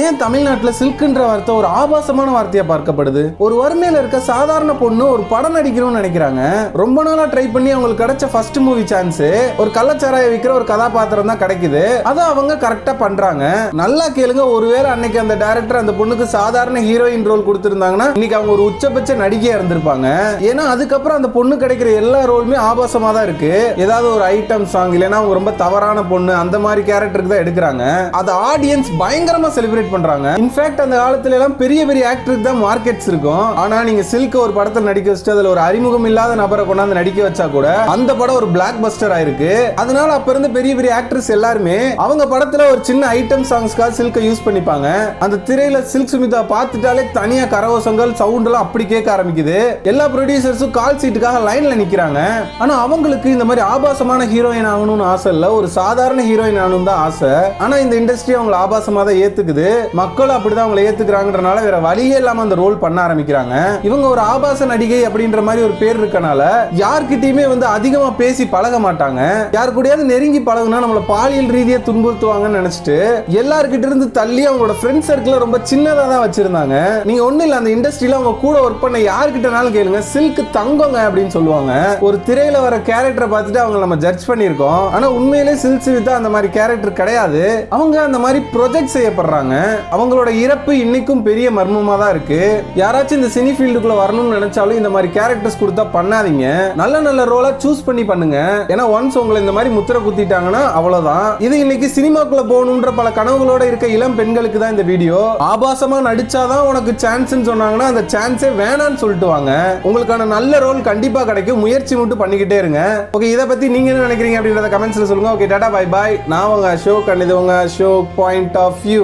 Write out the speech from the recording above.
ஏன் தமிழ்நாட்டில் சில்க்ன்ற வார்த்தை ஒரு ஆபாசமான வார்த்தையா பார்க்கப்படுது? ஒரு வறுமையில இருக்க சாதாரண பொண்ணு ஒரு படம் நடிக்கணும்னு நினைக்கிறாங்க. ரொம்ப நாளா ட்ரை பண்ணி அவங்களுக்கு கிடைச்ச ஃபர்ஸ்ட் மூவி சான்ஸ் ஒரு கள்ளச்சாராய விற்கிற ஒரு கதாபாத்திரம் தான் கிடைக்குது. அதை அவங்க கரெக்டா பண்றாங்க. நல்லா கேளுங்க, ஒருவேளை அன்னைக்கு அந்த டைரக்டர் அந்த பொண்ணுக்கு சாதாரண ஹீரோயின் ரோல் கொடுத்திருந்தாங்கன்னா இன்னைக்கு அவங்க ஒரு உச்சபட்ச நடிகையா இருந்திருப்பாங்க. ஏன்னா அதுக்கப்புறம் அந்த பொண்ணு கிடைக்கிற எல்லா ரோலுமே ஆபாசமா தான் இருக்கு. ஏதாவது ஒரு ஐட்டம் சாங் இல்லைன்னா அவங்க ரொம்ப தவறான பொண்ணு அந்த மாதிரி கேரக்டருக்கு தான் எடுக்கிறாங்க. அதை ஆடியன்ஸ் பயங்கரமா செலிப்ரேட் பண்றாங்க. இன்ஃபேக்ட் அந்த காலத்துல எல்லாம் பெரிய பெரிய ஆக்டருக்கு தான் மார்க்கெட்ஸ் இருக்கும். ஆனா நீங்க சில்க் ஒரு படத்துல நடிக்க வச்சுட்டு அதுல ஒரு அறிமுகம் இல்லாத நபரை கொண்டாந்து நடிக்க வச்சா கூட அந்த படம் ஒரு பிளாக் பஸ்டர் ஆயிருக்கு. அதனால அப்ப இருந்த பெரிய பெரிய ஆக்டர்ஸ் எல்லாருமே அவங்க படத்துல ஒரு சின்ன ஐட்டம் சாங்ஸ்க்காக சில்க யூஸ் பண்ணிப்பாங்க. அந்த திரையில சில்க் சுமிதா பார்த்துட்டாலே தனியா கரவசங்கள் சவுண்ட் எல்லாம் அப்படி கேட்க ஆரம்பிக்குது. எல்லா ப்ரொடியூசர்ஸும் கால் சீட்டுக்காக லைன்ல நிக்கிறாங்க. ஆனா அவங்களுக்கு இந்த மாதிரி ஆபாசமான ஹீரோயின் ஆகணும்னு ஆசை இல்ல, ஒரு சாதாரண ஹீரோயின் ஆகணும் தான் ஆசை. ஆனா இந்த இண்டஸ்ட்ரி அவங்களை ஆபாசமா தான் ஏத்துக்குது. மக்களும் அப்படிதான் அவங்களை ஏத்துக்கிறாங்கன்றனால வேற வழியே இல்லாம அந்த ரோல் பண்ண ஆரம்பிக்கிறாங்க. இவங்க ஒரு ஆபாச நடிகை அப்படின்ற மாதிரி ஒரு பேர் இருக்கனால யார்கிட்டயுமே வந்து அதிகமா பேசி பழக மாட்டாங்க. யாரு கூடயாவது நெருங்கி பழகுனா நம்மள பாலியல் ரீதியா துன்புறுத்துவாங்கன்னு நினைச்சிட்டு எல்லார்கிட்ட இருந்து தள்ளி அவங்களோட ஃப்ரெண்ட் சர்க்கிள் ரொம்ப சின்னதா தான் வச்சிருந்தாங்க. நீங்க ஒண்ணு இல்ல, அந்த இண்டஸ்ட்ரியில அவங்க கூட ஒர்க் பண்ண யார்கிட்டனாலும் கேளுங்க, சில்க் தங்கங்க அப்படின்னு சொல்லுவாங்க. ஒரு திரையில வர கேரக்டரை பார்த்துட்டு அவங்க நம்ம ஜட்ஜ் பண்ணியிருக்கோம். ஆனா உண்மையிலே சில்க் சுமிதா அந்த மாதிரி கேரக்டர் கிடையாது. அவங்க அந்த மாதிரி ப்ரொஜெக்ட் செய்யப்படுறாங்க. அவங்களோட இறப்பு இன்னைக்கும் பெரிய மர்மமா தான் இருக்கு. யாராச்சும் இந்த சினி ஃபீல்டுக்குள்ள வரணும்னு நினைச்சாலும் இந்த மாதிரி கேரக்டர்ஸ் கொடுத்தா பண்ணாதீங்க. நல்ல நல்ல ரோலா சூஸ் பண்ணி பண்ணுங்க. ஏன்னா ஒன்ஸ் உங்களை இந்த மாதிரி முத்திரை குத்திட்டாங்கன்னா அவ்வளவுதான். இது இன்னைக்கு சினிமாக்குள்ள போகணும்ன்ற பல கனவுகளோட இருக்க இளம் பெண்களுக்கு தான் இந்த வீடியோ. ஆபாசமா நடிச்சாதான் உனக்கு சான்ஸ் சொன்னாங்கன்னா அந்த சான்ஸே வேணான்னு சொல்லிட்டு வாங்க. உங்களுக்கான நல்ல ரோல் கண்டிப்பா கிடைக்கும். முயற்சி மட்டும் பண்ணிக்கிட்டே இருங்க. ஓகே, இதை பத்தி நீங்க என்ன நினைக்கிறீங்க அப்படின்றத கமெண்ட்ஸ்ல சொல்லுங்க. Okay, Tata, bye bye. நான் உங்க அசோக், இது உங்க அசோக் பாயிண்ட் ஆஃப் வியூ.